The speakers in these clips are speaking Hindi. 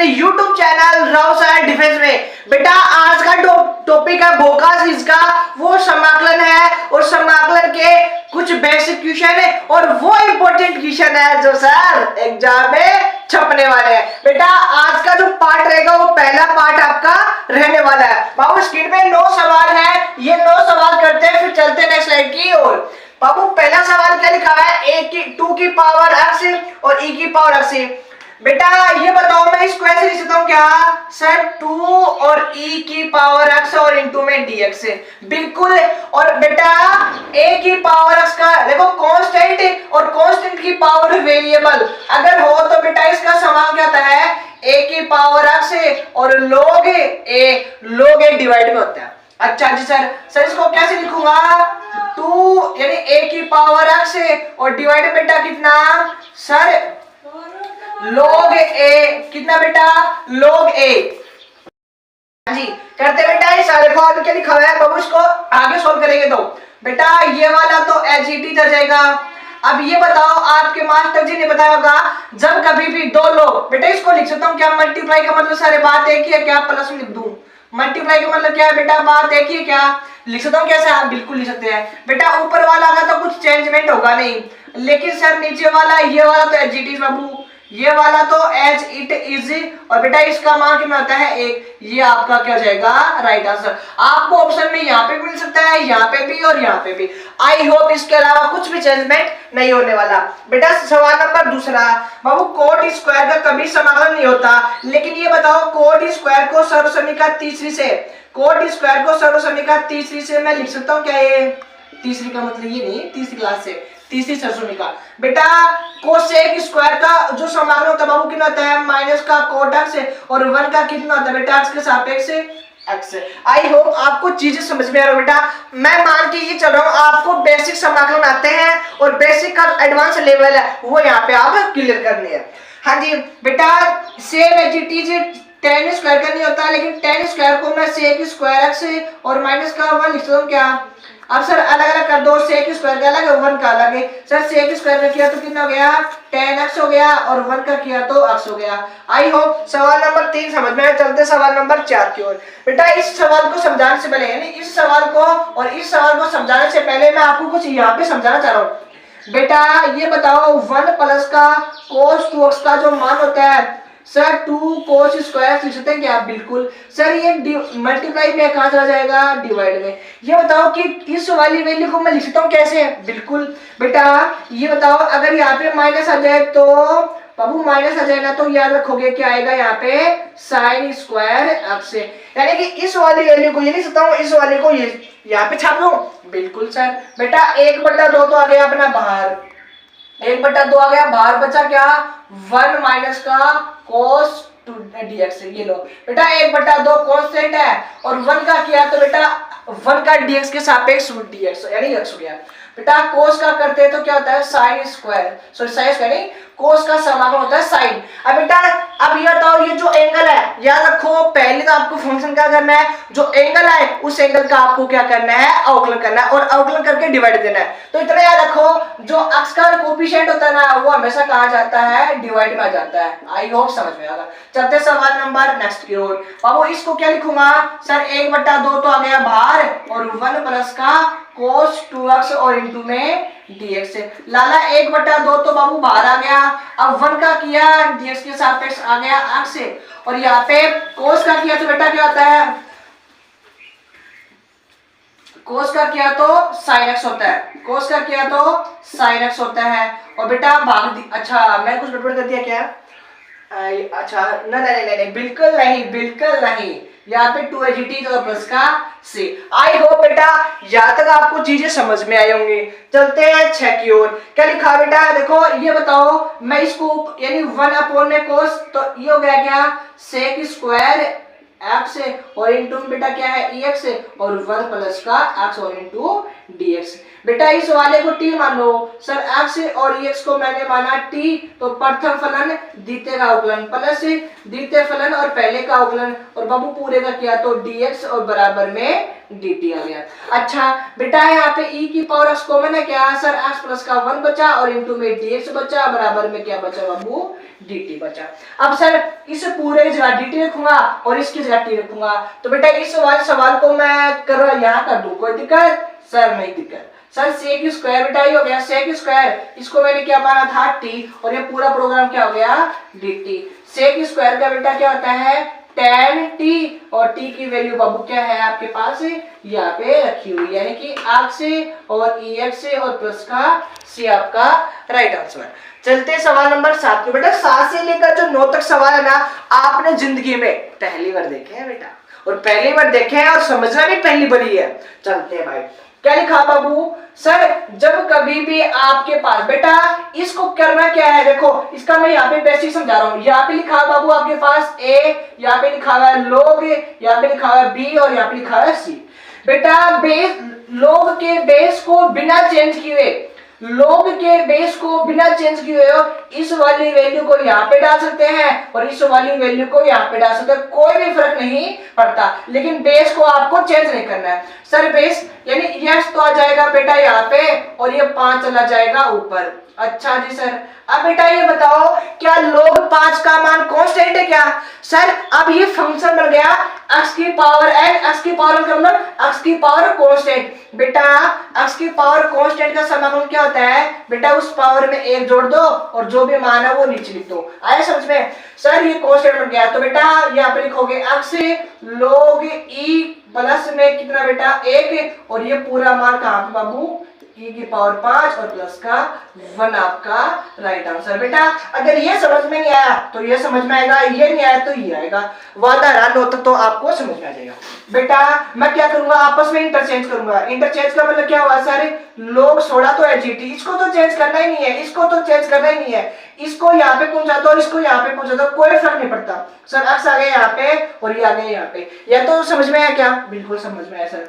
अपने YouTube channel Rao sir defence में। बेटा आज का टॉपिक है भोकास का, वो समाकलन है और समाकलन के कुछ बेसिक क्वेश्चन है और वो इंपॉर्टेंट क्वेश्चन है जो सर एग्जाम में छपने वाले हैं। बेटा आज का जो पार्ट रहेगा वो पहला पार्ट आपका रहने वाला है। बाबू स्क्रीन पे 9 सवाल है, ये 9 सवाल करते हैं फिर चलते हैं नेक्स्ट स्लाइड की ओर। बाबू पहला सवाल क्या लिखा है, टू की पावर x और e की पावर x। बेटा ये बताओ मैं इसको ऐसे लिख सकता हूँ क्या सर, 2 और e की पावर x और इंटू में dx बिल्कुल। और बेटा a की पावर x का देखो कांस्टेंट और कांस्टेंट की पावर वेरिएबल अगर हो तो बेटा इसका समान क्या होता है, a की पावर x और log a डिवाइड में होता है। अच्छा जी सर इसको कैसे लिखूंगा, 2 यानी a की पावर x और डिवाइड बेटा कितना सर log a, कितना बेटा log a। जी करते बेटा ये सारे को आगे क्या लिखा हुआ है बाबू, इसको आगे सॉल्व करेंगे तो बेटा ये वाला तो एच ई टी जाएगा। अब ये बताओ आपके मास्टर जी ने बताया होगा जब कभी भी दो लोग, बेटा इसको लिख सकता हूँ क्या, मल्टीप्लाई का मतलब सारे बात एक ही है क्या, प्लस में लिख दूं, मल्टीप्लाई का मतलब क्या है बेटा, बात एक ही है क्या, लिख सकता हूँ कैसे, आप बिल्कुल लिख सकते हैं। बेटा ऊपर वाला का तो कुछ चेंजमेंट होगा नहीं, लेकिन सर नीचे वाला ये वाला तो एच ई टी बाबू, ये वाला तो एज इट इज और बेटा इसका मान कितना होता है 1, ये आपका क्या हो जाएगा राइट आंसर। आपको ऑप्शन में यहाँ पे भी मिल सकता है, यहाँ पे भी और यहाँ पे भी। आई होप इसके अलावा कुछ भी चेंजमेंट नहीं होने वाला। बेटा सवाल नंबर दूसरा, बाबू कोट स्क्वायर का कभी समाकलन नहीं होता, लेकिन ये बताओ कोट स्क्वायर को सर्वसमीका तीसरी से, कोट स्क्वायर को सर्वसमीका तीसरी से मैं लिख सकता हूँ क्या, ये तीसरी का मतलब ये नहीं तीसरी क्लास से, तीसरी सर्वसमीका। बेटा कोसेक स्क्वायर का जो समाकलन होता है बाबू कितना होता है, माइनस का कोट x और 1 का कितना होता है बेटा x के सापेक्ष x। आई होप आपको चीजें समझ में आ रही है। बेटा मैं मान के ये चल रहा हूँ आपको बेसिक समाकलन आते हैं और बेसिक का एडवांस लेवल है वो यहाँ पे आप क्लियर करनी है। हाँ जी बेटा same as it is tan square का नहीं होता, लेकिन tan स्क्वायर को मैं sec स्क्वायर x और माइनस का 1 लिख सकता हूँ क्या। अब सर अलग अलग कर दो, sec स्क्वायर का अलग है 1 का अलग है। सर sec स्क्वायर में किया तो कितना हो गया tan x हो गया और 1 का किया तो x हो गया। आई होप सवाल नंबर 3 समझ में आया। चलते सवाल नंबर 4 की ओर। बेटा इस सवाल को समझाने से पहले यानी इस सवाल को और इस सवाल को समझाने से पहले मैं आपको कुछ यहाँ पे समझाना चाह रहा हूँ। बेटा ये बताओ 1 प्लस का cos 2x का जो मान होता है सर 2 cos स्क्वायर लिख सकते हैं क्या, बिल्कुल। सर ये मल्टीप्लाई में कहाँ चला जाएगा, डिवाइड में। ये बताओ कि इस वाली वैल्यू को मैं लिख सकता हूँ कैसे, बिल्कुल। बेटा ये बताओ अगर यहाँ पे माइनस आ जाए तो बाबू माइनस आ जाएगा तो याद रखोगे क्या आएगा यहाँ पे साइन स्क्वायर x, यानी कि इस वाली वैल्यू को ये लिख सकता हूँ, इस वाली को ये यहाँ पे छाप लो, बिल्कुल सर। बेटा 1/2 तो आ गया अपना बाहर, 1/2 आ गया बाहर, बचा क्या 1 माइनस का cos 2dx। ये लो बेटा 1/2 कांस्टेंट है और 1 का किया तो बेटा 1 का dx के सापेक्ष dx यानी x हो गया। बेटा cos का करते हैं तो क्या होता है sin square, sorry sin square नहीं cos का समाकलन होता है sin। अब बेटा अब ये बताओ ये जो एंगल है याद रखो, पहले तो आपको फंक्शन क्या करना है, जो एंगल है उस एंगल का आपको क्या करना है अवकलन करना है और अवकलन करके डिवाइड देना है। तो इतना याद रखो जो x का कोएफिशिएंट होता है ना वो हमेशा कहाँ जाता है, डिवाइड में आ जाता है। आई होप समझ में आएगा। चलते सवाल नंबर नेक्स्ट की ओर। बाबू इसको क्या लिखूंगा सर 1/2 तो आ गया बाहर और 1 प्लस का cos 2x और इंटू में dx। लाला 1/2 तो बाबू बाहर आ गया, अब 1 का किया dx के सापेक्ष आ गया x और यहाँ पे cos का किया तो बेटा क्या होता है, cos का किया तो sin x होता है, cos का किया तो sin x होता है। और बेटा भाग अच्छा मैं कुछ गड़बड़ कर दिया क्या, अच्छा नहीं बिल्कुल नहीं, यहाँ पे 2 एजीटी तो प्लस का से। आई होप बेटा यहाँ तक आपको चीजें समझ में आई होंगी। चलते हैं 6 की ओर। क्या लिखा बेटा देखो ये बताओ मैं इसको यानी 1 में cos तो ये हो गया क्या sec स्क्वायर x और इंटू बेटा क्या है ex और 1 प्लस का x और इंटू dx। बेटा इस वाले को टी मान लो सर, एक्स और एक्स को मैंने माना टी, तो प्रथम फलन द्वितीय का अवकलन प्लस द्वितीय फलन और पहले का अवकलन, और बाबू पूरे का किया तो dx और बराबर में dt आ गया। अच्छा बेटा यहाँ पे e की पावर x कॉमन है क्या सर, x प्लस का 1 बचा और इंटू में dx बचा, बराबर में क्या बचा बाबू, dt बचा। अब सर इस पूरे की जगह dt रखूंगा और इसकी जगह t रखूंगा, तो बेटा इस वाले सवाल को मैं कर यहाँ कर दूं, कोई दिक्कत सर, नहीं दिक्कत सर। sec स्क्वायर बेटा ये हो गया sec स्क्वायर, इसको मैंने क्या माना था t, और ये पूरा प्रोग्राम क्या हो गया dt। sec स्क्वायर का बेटा क्या होता है tan t, और t की वैल्यू बाबू क्या है आपके पास यहाँ पे रखी हुई, यानी कि x और ex और प्लस का c आपका राइट आंसर। चलते सवाल नंबर 7 पे। बेटा 7 से लेकर जो 9 तक सवाल है ना, आपने जिंदगी में पहली बार देखे हैं बेटा, और पहली बार देखे हैं और समझना भी पहली बार ही है। चलते हैं भाई, क्या लिखा बाबू सर, जब कभी भी आपके पास बेटा इसको करना क्या है, देखो इसका मैं यहाँ पे बेसिक समझा रहा हूँ। यहाँ पे लिखा है बाबू आपके पास a, यहाँ पे लिखा हुआ है log, यहाँ पे लिखा हुआ है b और यहाँ पे लिखा हुआ है c। बेटा बेस, log के बेस को बिना चेंज किए, log के बेस को बिना चेंज किए हो, इस वाली वैल्यू को यहाँ पे डाल सकते हैं और इस वाली वैल्यू को यहाँ पे डाल सकते हैं, कोई भी फर्क नहीं पड़ता, लेकिन बेस को आपको चेंज नहीं करना है। सर बेस यानी यस तो आ जाएगा बेटा यहाँ पे, और ये 5 चला जाएगा ऊपर। अच्छा जी सर, अब बेटा ये बताओ क्या log 5 का मान कांस्टेंट है क्या सर? अब ये फंक्शन बन गया x की पावर n, x की पावर का मतलब x की पावर कांस्टेंट। बेटा x की पावर कांस्टेंट का समाकलन क्या होता है बेटा, उस पावर में 1 जोड़ दो और जो भी मान है वो नीचे लिख दो। आया समझ में सर? ये कांस्टेंट बन गया, तो बेटा यहाँ पे लिखोगे x log e प्लस में कितना बेटा 1, और ये पूरा मान कहाँ पे बाबू e की पावर 5 और प्लस का 1 आपका राइट आंसर। बेटा अगर ये समझ में नहीं आया तो ये समझ में आएगा, ये नहीं आया तो ये आएगा, वादा रहा 9 तक तो आपको समझ में आ जाएगा। बेटा मैं क्या करूंगा, आपस में इंटरचेंज करूंगा। इंटरचेंज का मतलब क्या हुआ सर, log 16 तो है gt, इसको तो चेंज करना ही नहीं है, इसको तो चेंज करना ही नहीं है, इसको यहाँ पे पहुंचा दो, इसको यहाँ पे पहुंचा दो, कोई फर्क नहीं पड़ता सर। x आ गया यहाँ पे और ये आ गया यहाँ पे, यह तो समझ में आया क्या? बिल्कुल समझ में आया सर।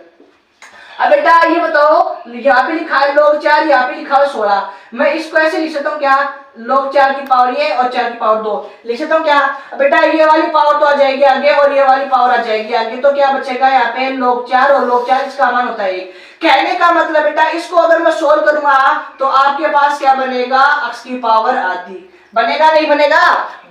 अब बेटा ये बताओ यहाँ पे लिखा है log 4, यहाँ पे लिखा है 16, मैं इसको ऐसे लिख सकता हूँ क्या, log 4 की पावर ये और 4 की पावर 2 लिख सकता हूँ क्या? बेटा ये वाली पावर तो आ जाएगी आगे और ये वाली पावर आ जाएगी आगे, तो क्या बचेगा यहाँ पे log 4, और log 4 इसका मान होता है 1। कहने का मतलब बेटा इसको अगर मैं सोल्व करूंगा तो आपके पास क्या बनेगा, x की पावर आधी। बनेगा नहीं बनेगा?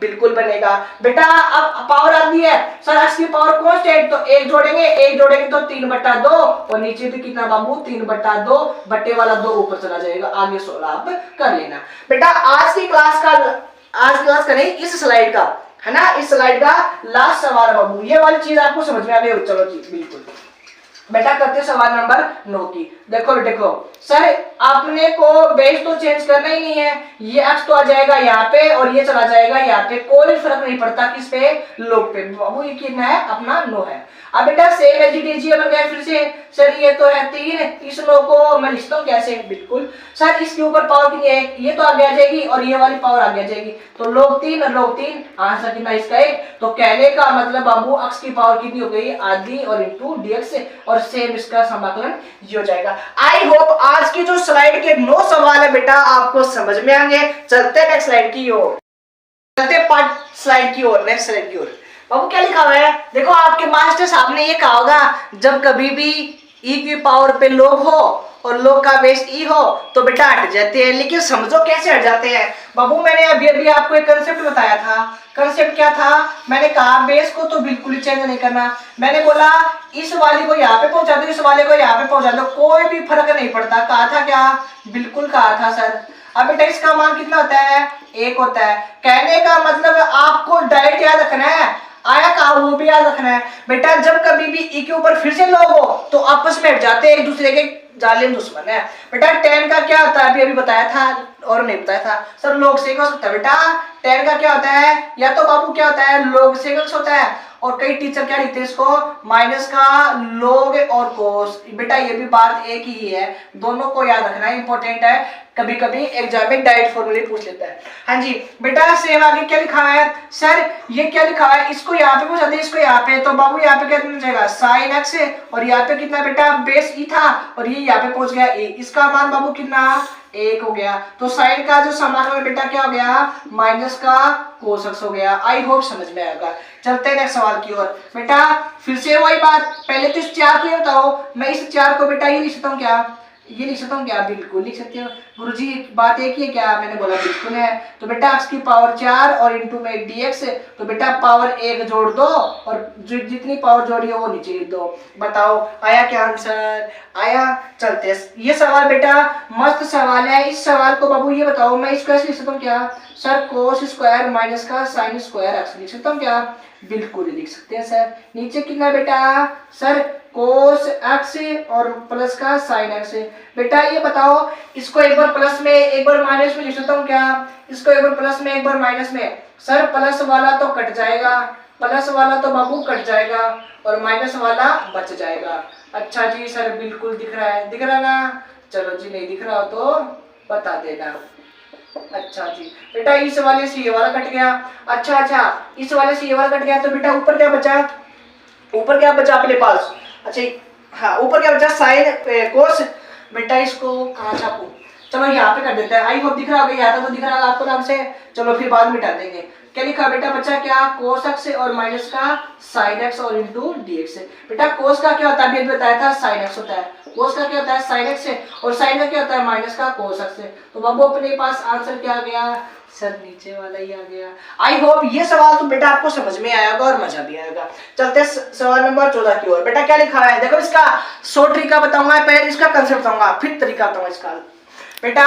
बिल्कुल बनेगा। बेटा अब पावर आती है सर, x की पावर कांस्टेंट, तो 1 जोड़ेंगे, 1 जोड़ेंगे तो 3/2, और नीचे तो कितना बाबू 3/2, बट्टे वाला 2 ऊपर चला जाएगा, आगे 16 आप कर लेना। बेटा आज की क्लास का नहीं, इस स्लाइड का है ना, इस स्लाइड का लास्ट सवाल बाबू, ये वाली चीज आपको समझ में आ गई? चलो जी बिल्कुल। बेटा करते सवाल नंबर 9 की। देखो सर आपने को बेस तो चेंज करना ही नहीं है, ये x तो आ जाएगा यहाँ पे और ये चला जाएगा यहाँ पे, कोई फर्क नहीं पड़ता किस पे, log पे। बाबू ये कितना है अपना 9 है। अब बेटा सेम एजीटीजी बन गया फिर से सर, ये तो है 3, इस 9 को मैं लिखता हूँ कैसे, बिल्कुल सर इसके ऊपर पावर कितनी है, ये तो आगे आ जाएगी और ये वाली पावर आगे आ जाएगी, तो log 3 और log 3 आंसर कितना इसका 1। तो कहने का मतलब बाबू x की पावर कितनी हो गई, आधी, और इंटू dx, और सेम इसका समाकलन ये हो जाएगा। आई होप आज की जो स्लाइड के 9 सवाल है बेटा आपको समझ में आएंगे। चलते नेक्स्ट स्लाइड की ओर, चलते पार्ट स्लाइड की ओर, नेक्स्ट स्लाइड की ओर। बाबू क्या लिखा हुआ है, देखो आपके मास्टर साहब ने ये कहा होगा जब कभी भी e की पावर पे log हो और log का बेस e हो तो बेटा हट जाते हैं, लेकिन समझो कैसे हट जाते हैं। बाबू मैंने अभी आपको एक कंसेप्ट बताया था, कंसेप्ट क्या था, मैंने कहा बेस को तो बिल्कुल ही चेंज नहीं करना, मैंने बोला इस वाली को यहाँ पे पहुंचा दो, इस वाले को यहाँ पे पहुंचा दो, कोई भी फर्क नहीं पड़ता। कहा था क्या, बिल्कुल कहा था सर। अब बेटा इसका मान कितना होता है, 1 होता है। कहने का मतलब आपको डायरेक्ट याद रखना है, आया कहा वो भी याद रखना है। बेटा जब कभी भी e के ऊपर फिर से log हो तो आपस में हट जाते हैं, एक दूसरे के जालिम दुश्मन है। बेटा tan का क्या होता है, अभी बताया था और नहीं बताया था सर, log sec हो सकता है। बेटा tan का क्या होता है, या तो बाबू क्या होता है log sec होता है, और कई टीचर क्या लिखते हैं इसको, माइनस का log और cos। बेटा ये भी बात एक ही है, दोनों को याद रखना इंपॉर्टेंट है, कभी कभी एग्जाम में डायरेक्ट फॉर्मूले पूछ लेता है। हाँ जी बेटा सेम आगे क्या लिखा है, सर ये क्या लिखा है, इसको यहाँ पे पूछा इसको यहाँ पे, तो बाबू यहाँ पे क्या मिल जाएगा साइन एक्स, और यहाँ पे कितना बेटा बेस ई था, और ये यहाँ पे पहुंच गया ए, इसका मान बाबू कितना 1 हो गया। तो साइन का जो समाकलन बेटा क्या हो गया, माइनस का कोस एक्स हो गया। आई होप समझ में आएगा। चलते हैं नेक्स्ट सवाल की ओर। बेटा फिर से वही बात, पहले तो इस 4 को ये बताओ, मैं इस 4 को बेटा ये लिख सकता हूँ क्या, ये लिख सकता हूँ क्या, बिल्कुल लिख सकते हो गुरुजी, बात एक ही है क्या, मैंने बोला बिल्कुल है। तो बेटा x की पावर 4 और इंटू में dx, तो बेटा पावर 1 जोड़ दो और जितनी पावर जोड़ी है वो नीचे लिख दो। बताओ आया क्या आंसर, आया। चलते ये सवाल बेटा मस्त सवाल है। इस सवाल को बाबू ये बताओ, मैं इसको ऐसे लिख सकता हूँ क्या, सर कोस स्क्वायर माइनस का साइन स्क्वायर एक्स लिख सकता हूँ क्या, बिल्कुल लिख सकते हैं सर। नीचे कितना बेटा, सर कोस एक्स और प्लस का साइन एक्स। बेटा ये बताओ इसको एक बार प्लस में एक बार माइनस में लिख सकता हूँ क्या, इसको एक बार प्लस में एक बार माइनस में, सर प्लस वाला तो कट जाएगा, प्लस वाला तो बाबू कट जाएगा और माइनस वाला बच जाएगा। अच्छा जी सर बिल्कुल दिख रहा है, दिख रहा है ना, चलो जी नहीं दिख रहा हो तो बता देना। अच्छा जी बेटा इस वाले से ये वाला कट गया, अच्छा इस वाले से ये वाला कट गया, तो बेटा ऊपर क्या बचा, ऊपर क्या बचा अपने पास, अच्छा हाँ ऊपर क्या बचा साइन कोस। बेटा इसको कहाँ छापूं, चलो यहाँ पे कर देते हैं। आई होप दिख रहा होगा, यहाँ तक तो दिख रहा होगा आपको नाम से, चलो फिर बाद में मिटा देंगे। क्या लिखा बेटा बचा क्या, कोस एक्स और माइनस का साइन एक्स और इंटू dx। बेटा कोस का क्या होता है, अभी बताया था साइन एक्स होता है, कोस का क्या होता है साइन एक्स, और साइन का क्या होता है माइनस का कोस एक्स। तो बाबू अपने पास आंसर क्या आ गया, सर नीचे वाला ही आ गया। आई होप ये सवाल तो बेटा आपको समझ में आएगा और मजा भी आएगा। चलते सवाल नंबर 14 की ओर। बेटा क्या लिखा है, देखो इसका शॉर्ट तरीका बताऊंगा, पहले इसका कंसेप्ट बताऊंगा फिर तरीका बताऊंगा इसका। बेटा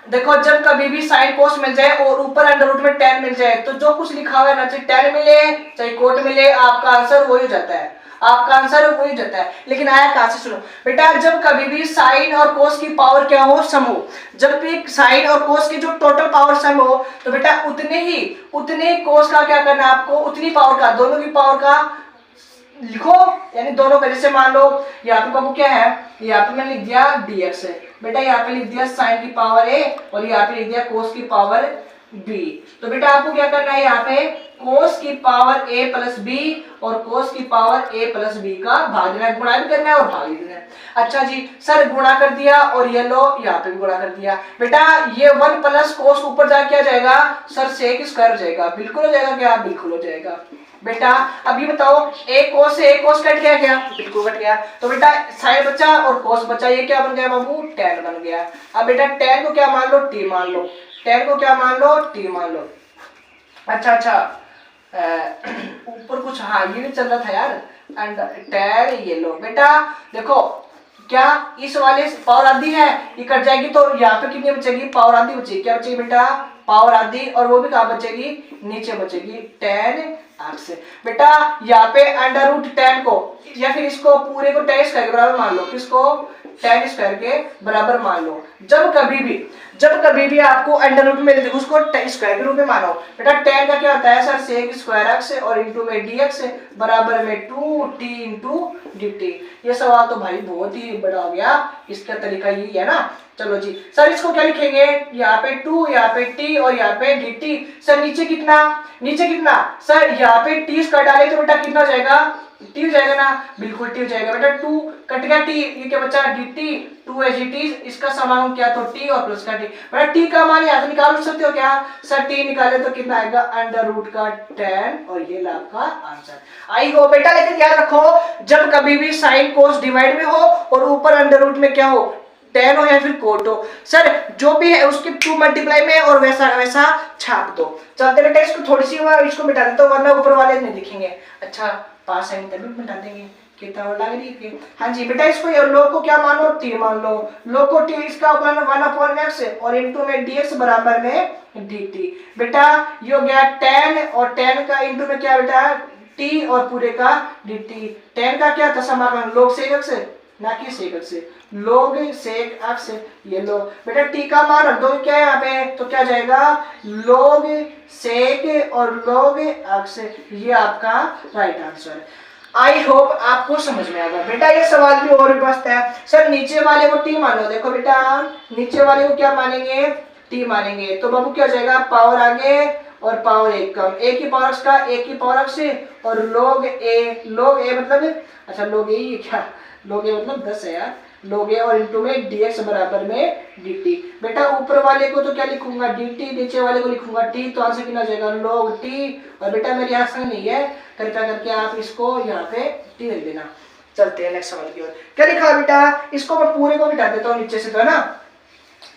देखो जब कभी भी साइन कोस मिल जाए और ऊपर अंडर रूट में tan मिल जाए, तो जो कुछ लिखा हुआ है ना, चाहे tan मिले चाहे कोट मिले, आपका आंसर वही हो जाता है, आपका आंसर वही हो जाता है। लेकिन आया कहां से, सुनो बेटा जब कभी भी साइन और कोस की पावर क्या हो, सम हो, जब भी साइन और कोस की जो टोटल पावर सम हो, तो बेटा उतने कोस का क्या करना है आपको, उतनी पावर का, दोनों की पावर का लिखो, यानी दोनों का। जैसे मान लो यहाँ पे बाबू क्या है, यहाँ पे मैंने लिख दिया dx है, बेटा यहाँ पे लिख दिया साइन की पावर a और यहाँ पे लिख दिया कोस की पावर b। तो बेटा आपको क्या करना है, यहाँ पे कोस की पावर a प्लस b और कोस की पावर a प्लस b का भाग देना है, गुणा भी करना है और भाग भी देना है। अच्छा जी सर गुणा कर दिया और ये लो यहाँ पे भी गुणा कर दिया। बेटा ये 1 प्लस कोस ऊपर जाके क्या जाएगा, सर सेक स्क्वायर हो जाएगा, बिल्कुल हो जाएगा क्या, बिल्कुल हो जाएगा। बेटा अब ये बताओ एक कोस से एक कोस कट गया क्या, बिल्कुल कट गया। तो बेटा साइन बचा और कोस बचा, ये क्या बन गया बाबू, tan बन गया। अब बेटा tan को क्या मान लो, t मान लो, tan को क्या मान लो, t मान लो। अच्छा ऊपर कुछ हाँ ये भी चल रहा था यार, एंड tan ये लो। बेटा देखो क्या इस वाले पावर आधी है, ये कट जाएगी तो यहाँ पे कितनी बचेगी, पावर आधी बचेगी। क्या बचेगी बेटा, पावर आधी, और वो भी कहाँ बचेगी, नीचे बचेगी tan x। बेटा यहाँ पे अंडर रूट tan को या फिर इसको पूरे को tan स्क्वायर के बराबर मान लो, किसको, tan स्क्वायर के बराबर मान लो। जब कभी भी आपको अंडर रूट मिले उसको स्क्वायर के रूप में मानो। बेटा tan का क्या होता है सर, सेक स्क्वायर x और इंटू में dx बराबर में 2t इंटू dt। ये सवाल तो भाई बहुत ही बड़ा हो गया, इसका तरीका यही है ना। चलो जी सर इसको क्या लिखेंगे, यहाँ पे 2, यहाँ पे t और यहाँ पे dt। सर नीचे कितना सर, यहाँ पे t स्क्वायर डाले तो बेटा कितना हो जाएगा, t हो जाएगा ना, बिल्कुल t हो जाएगा। बेटा 2 कट गया, t ये क्या बचा dt, 2 है gt, इसका समांग क्या तो t और प्लस का t। बेटा t का मान यहाँ से निकाल सकते हो क्या, सर t निकाले तो कितना आएगा, अंडर रूट का tan, और ये आपका आंसर। आई हो बेटा, लेकिन याद रखो जब कभी भी साइन कोस डिवाइड में हो और ऊपर अंडर रूट में क्या हो, tan हो या फिर कोट हो, सर जो भी है उसके 2 मल्टीप्लाई में और वैसा छाप दो। चलते बेटा इसको थोड़ी सी इसको मिटा देता हूँ, वरना ऊपर वाले नहीं दिखेंगे। अच्छा पास है तभी मिटा देंगे, कितना और लग रही है। हाँ जी बेटा इसको लो को क्या मान लो, t मान लो, लो को t इसका 1/x और इंटू में dx बराबर में dt। बेटा ये हो गया tan और tan का इंटू में क्या बेटा, t और पूरे का dt। tan का क्या था समाकलन, log sec x ना कि sec x, log sec x, ये लो बेटा t का मान रख दो क्या है यहाँ पे, तो क्या जाएगा log sec और log x, ये आपका राइट आंसर है। आई होप आपको समझ में आ गया। बेटा ये सवाल भी और भी मस्त है। सर नीचे वाले को t मान लो, देखो बेटा नीचे वाले को क्या मानेंगे, t मानेंगे, तो बाबू क्या हो जाएगा पावर आगे और पावर एक कम, a की पावर x का a की पावर x और log a मतलब अच्छा log a ये क्या, log a मतलब 10 है यार, log a और इनटू में dx बराबर में dt। बेटा ऊपर वाले को तो क्या लिखूंगा dt, नीचे वाले को लिखूंगा t, तो आंसर कितना जाएगा log t। और बेटा मेरे यहाँ संग नहीं है, कृपया करके आप इसको यहाँ पे t लिख देना। चलते हैं नेक्स्ट सवाल की ओर। क्या लिखा है बेटा, इसको मैं पूरे को मिटा देता हूँ नीचे से, तो है ना,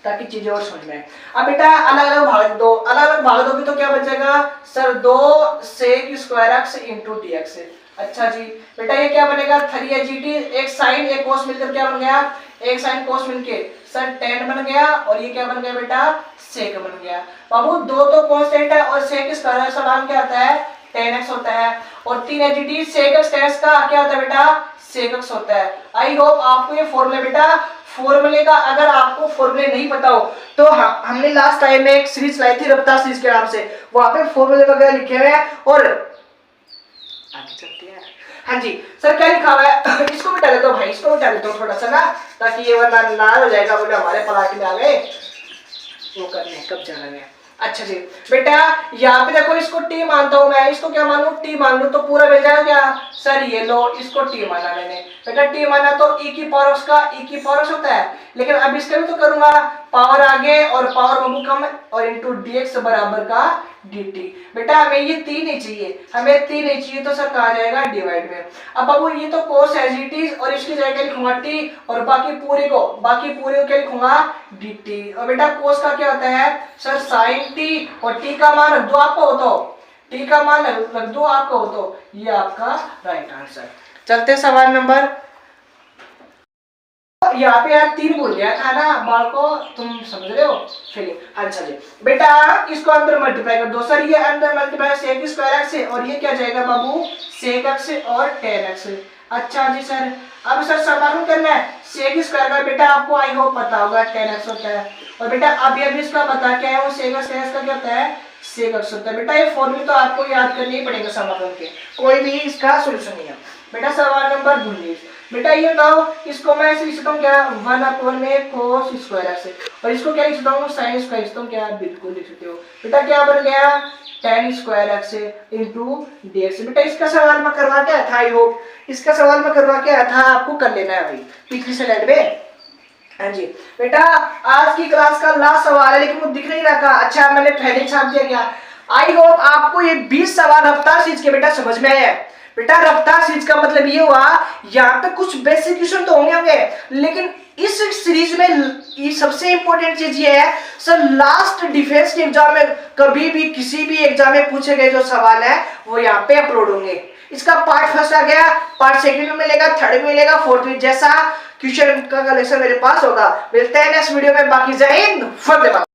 ताकि चीजें और समझ में आए। अब बेटा अलग अलग भाग दो, अलग अलग भाग दोगे तो क्या बचेगा sir 2 sec square x into dx। अच्छा जी बेटा ये क्या बनेगा 3gt, एक साइन एक कोस मिलकर क्या बन गया, एक साइन कोस मिलके सर tan बन गया, और ये क्या बन गया बेटा sec बन गया। बाबू दो तो कांस्टेंट है और sec स्क्वायर का मान क्या आता है tan x होता है, और 3gt sec x tan x का क्या होता है बेटा sec x होता है। आई होप आपको ये फॉर्मूला बेटा, फॉर्मूले का अगर आपको फॉर्मूले नहीं पता हो तो हमने लास्ट टाइम में एक सीरीज लाई थी रफ्तार सीरीज के नाम से, वहां पे फॉर्मूले वगैरह लिखे हुए हैं। और आगे चलते हैं। हाँ जी सर क्या लिखा हुआ है इसको मिटा देता हूँ भाई, इसको मिटा देता हूँ थोड़ा सा ना, ताकि ये वरना लाल हो जाएगा, बोले हमारे पलाटी में आ गए वो करने कब जाना है। अच्छा जी बेटा यहाँ पे देखो इसको t मानता हूँ मैं, इसको क्या मानू t मान लू, तो पूरा मिल जाएगा क्या सर, ये लो इसको t माना मैंने, बेटा t माना तो e की पावर उसका e की पावर होता है, लेकिन अब इसका भी तो करूंगा पावर आगे और पावर बाबू कम और इंटू dx बराबर का dt। बेटा हमें ये t नहीं चाहिए, हमें t नहीं चाहिए, तो सर कहा जाएगा डिवाइड में। अब बाबू ये तो cos एज इट इज, और इसकी जगह लिखूंगा t, और बाकी पूरे को क्या लिखूंगा dt। और बेटा cos का क्या होता है सर sin t, और t का मान रख दो आपको हो तो, t का मान रख दो आपको हो तो, ये आपका राइट आंसर। चलते सवाल नंबर, यहाँ पे यार 3 बोल गया था ना बाल को, तुम समझ रहे हो फिर। अच्छा जी बेटा इसको अंदर मल्टीप्लाई कर दो, सर ये अंदर मल्टीप्लाई sec स्क्वायर x से, और ये क्या जाएगा बाबू sec x और tan x। अच्छा जी सर अब सर समाकलन करना है sec स्क्वायर का, बेटा आपको आई होप पता होगा tan x होता है, और बेटा अभी इसका बता क्या है वो sec x tan x का क्या होता है sec x होता है। बेटा ये फॉर्मूला तो आपको याद करने ही पड़ेगा समाकलन के, कोई भी इसका सोल्यूशन नहीं है। बेटा सवाल नंबर 19, बेटा ये बताओ इसको मैं ऐसे लिख सकता हूँ क्या 1 में cos स्क्वायर x, और इसको क्या लिख सकता हूँ sin स्क्वायर लिख सकता हूँ क्या, बिल्कुल लिख सकते हो। बेटा क्या बन गया tan square x into dx। बेटा इसका सवाल मैं करवा के आया था, आई होप इसका सवाल मैं करवा के आया था, आपको कर लेना है भाई पिछली स्लाइड में। हाँ जी बेटा आज की क्लास का लास्ट सवाल है, लेकिन वो दिख नहीं रहा था, अच्छा मैंने पहले छाप दिया गया। आई होप आपको ये 20 सवाल रफ्तार सीरीज के बेटा समझ में आया है। बेटा रफ्तार सीरीज का मतलब ये हुआ यहाँ पे कुछ बेसिक क्वेश्चन तो होंगे, लेकिन इस सीरीज में ये सबसे इंपॉर्टेंट चीज ये है सर, लास्ट डिफेंस के एग्जाम में कभी भी किसी भी एग्जाम में पूछे गए जो सवाल है वो यहाँ पे अपलोड होंगे। इसका पार्ट फर्स्ट आ गया, पार्ट सेकंड में मिलेगा, थर्ड में मिलेगा, फोर्थ में, जैसा क्वेश्चन का कलेक्शन मेरे पास होगा। मिलते हैं नेक्स्ट वीडियो में, बाकी जय हिंद, वंदे मातरम।